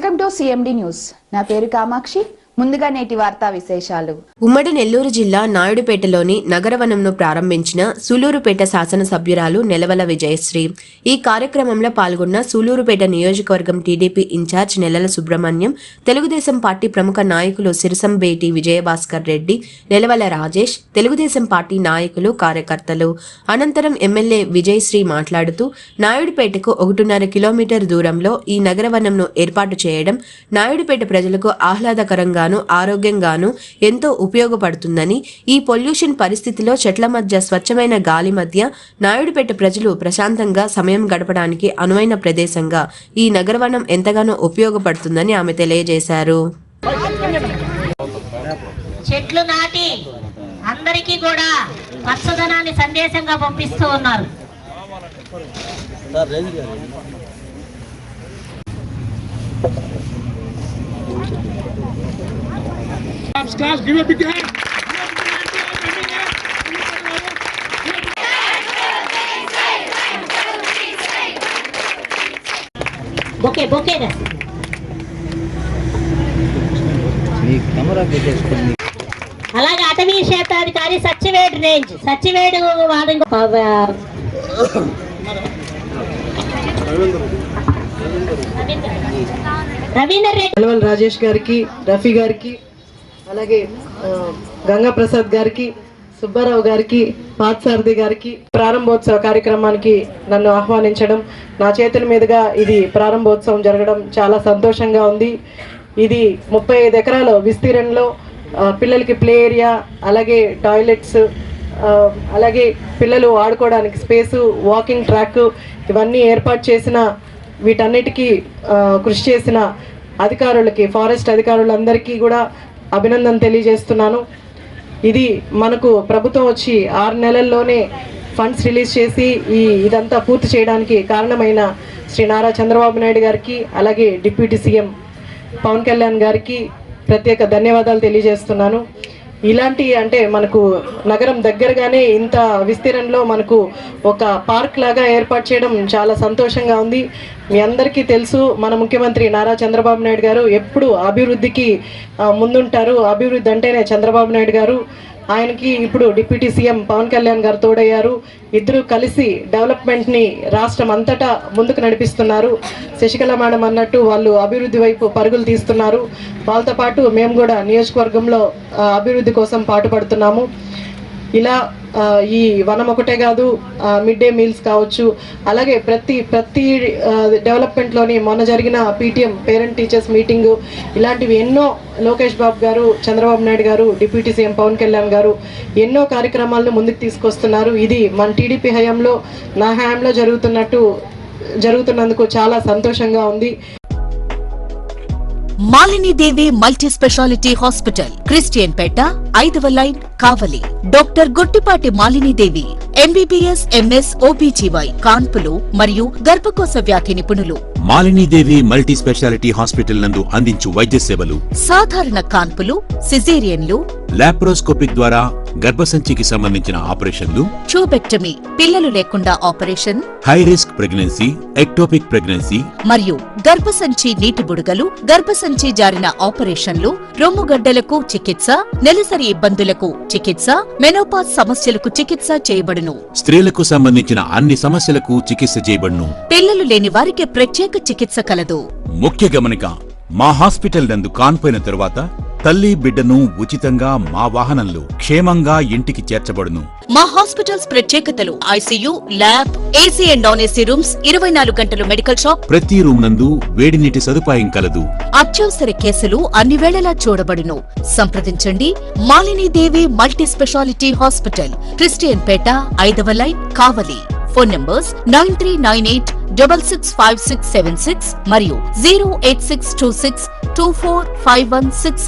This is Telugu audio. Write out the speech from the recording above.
Welcome to CMD news. నా పేరు కామాక్షి. ముందుగా నేటి వార్తా విశేషాలు. ఉమ్మడి నెల్లూరు జిల్లా నాయుడుపేటలోని నగరవనంను ప్రారంభించిన సూలూరుపేట శాసనసభ్యురాలు నెలవల విజయశ్రీ. ఈ కార్యక్రమంలో పాల్గొన్న సూలూరుపేట నియోజకవర్గం టీడీపీ ఇన్ఛార్జ్ నెలల సుబ్రహ్మణ్యం, తెలుగుదేశం పార్టీ ప్రముఖ నాయకులు సిరసంబేటి విజయభాస్కర్ రెడ్డి, నెలవల రాజేష్, తెలుగుదేశం పార్టీ నాయకులు, కార్యకర్తలు. అనంతరం ఎమ్మెల్యే విజయశ్రీ మాట్లాడుతూ నాయుడుపేటకు 1.5 కిలోమీటర్ దూరంలో ఈ నగరవనంను ఏర్పాటు చేయడం నాయుడుపేట ప్రజలకు ఆహ్లాదకరంగా ఆరోగ్యంగాను ఎంతో ఉపయోగపడుతుందని, ఈ పొల్యూషన్ పరిస్థితిలో చెట్ల మధ్య స్వచ్ఛమైన గాలి మధ్య నాయుడుపేట ప్రజలు ప్రశాంతంగా సమయం గడపడానికి అనువైన ప్రదేశంగా ఈ నగరవనం ఎంతగానో ఉపయోగపడుతుందని ఆమె తెలియజేశారు. చెట్లు నాటి అందరికీ కూడా పచ్చదనాన్ని సందేశంగా పంపిస్తూ ఉన్నారు. Give a big hand. Bouquet అలాగే అటవీ శాఖాధికారి సత్యవేడు రేంజ్ రవీందర్ రెడ్డి, రాజేష్ గారికి, రఫీ గారికి, అలాగే గంగా ప్రసాద్ గారికి, సుబ్బారావు గారికి, పార్థసారథి గారికి ప్రారంభోత్సవ కార్యక్రమానికి నన్ను ఆహ్వానించడం, నా చేతుల మీదుగా ఇది ప్రారంభోత్సవం జరగడం చాలా సంతోషంగా ఉంది. ఇది 35 ఎకరాల విస్తీర్ణంలో పిల్లలకి ప్లే ఏరియా, అలాగే టాయిలెట్స్, అలాగే పిల్లలు ఆడుకోవడానికి స్పేసు, వాకింగ్ ట్రాక్ ఇవన్నీ ఏర్పాటు చేసిన వీటన్నిటికీ కృషి చేసిన అధికారులకి, ఫారెస్ట్ అధికారులందరికీ కూడా అభినందన తెలియజేస్తున్నాను. ఇది మనకు ప్రభుత్వం వచ్చి 6 నెలల్లోనే ఫండ్స్ రిలీజ్ చేసి ఇదంతా పూర్తి చేయడానికి కారణమైన శ్రీ నారా చంద్రబాబు నాయుడు గారికి, అలాగే డిప్యూటీ సీఎం పవన్ కళ్యాణ్ గారికి ప్రత్యేక ధన్యవాదాలు తెలియజేస్తున్నాను. ఇలాంటి అంటే మనకు నగరం దగ్గరగానే ఇంత విస్తీర్ణంలో మనకు ఒక పార్క్ లాగా ఏర్పాటు చేయడం చాలా సంతోషంగా ఉంది. మీ అందరికీ తెలుసు, మన ముఖ్యమంత్రి నారా చంద్రబాబు నాయుడు గారు ఎప్పుడు అభివృద్ధికి ముందుంటారు. అభివృద్ధి అంటేనే చంద్రబాబు నాయుడు గారు. ఆయనకి ఇప్పుడు డిప్యూటీ సీఎం పవన్ కళ్యాణ్ గారు తోడయ్యారు. ఇద్దరు కలిసి డెవలప్మెంట్ని రాష్ట్రం అంతటా ముందుకు నడిపిస్తున్నారు. శశికళ మేడం అన్నట్టు వాళ్ళు అభివృద్ధి వైపు పరుగులు తీస్తున్నారు. వాళ్ళతో పాటు మేము కూడా నియోజకవర్గంలో అభివృద్ధి కోసం పాటుపడుతున్నాము. ఇలా ఈ వనం ఒకటే కాదు, మిడ్ డే మీల్స్ కావచ్చు, అలాగే ప్రతి డెవలప్మెంట్లోని మొన్న జరిగిన పీటీఎం పేరెంట్ టీచర్స్ మీటింగు ఇలాంటివి ఎన్నో లోకేష్ బాబు గారు, చంద్రబాబు నాయుడు గారు, డిప్యూటీ సీఎం పవన్ కళ్యాణ్ గారు ఎన్నో కార్యక్రమాలను ముందుకు తీసుకొస్తున్నారు. ఇది మన టీడీపీ హయాంలో, నా హయాంలో జరుగుతున్నందుకు చాలా సంతోషంగా ఉంది. Malinidevi multi speciality hospital, Christian Peta, 5వ line, Kavali. Doctor Gottipati Malinidevi, MBBS, MS, OBGY, కాన్పులు మరియు గర్భకోశ వ్యాధి నిపుణులు. మాలినీదేవి మల్టీ స్పెషాలిటీ హాస్పిటల్ నందు అందించు వైద్య సేవలు: సాధారణ కాన్పులు, సిజేరియన్లు, లాప్రోస్కోపిక్ ద్వారా గర్భసంచికి సంబంధించిన ఆపరేషన్లు, ట్యూబెక్టమీ, పిల్లలు లేకుండా operation, high risk pregnancy, ectopic pregnancy మరియు గర్భసంచి నీటి బుడగలు, గర్భసంచి జారిన ఆపరేషన్లు, రొమ్ముగడ్డలకు చికిత్స, నెలసరి ఇబ్బందులకు చికిత్స, మెనోపాజ్ సమస్యలకు చికిత్స చేయబడును. స్త్రీలకు సంబంధించిన అన్ని సమస్యలకు చికిత్స చేయబడును. పిల్లలు లేని వారికి ప్రత్యేక చికిత్స కలదు. ముఖ్య గమనిక: మా హాస్పిటల్ నందు కాన్పోయిన తరువాత తల్లి బిడ్డను ఉచితంగా మా వాహనంలో క్షేమంగా ఇంటికి చేర్చబడును. మా హాస్పిటల్స్ ప్రత్యేకతలు: ICU, lab, AC and non AC rooms, 24 గంటలు మెడికల్ షాప్, ప్రతి రూమ్ నందు వేడి నీటి సదుపాయం కలదు. అత్యవసర కేసులు అన్ని వేళలా చూడబడును. సంప్రదించండి. Malinidevi multi speciality hospital, Christian Peta, 5వ లైన్, కావలి. ఫోన్ నంబర్స్ 9398665676 మరియు 08626245166.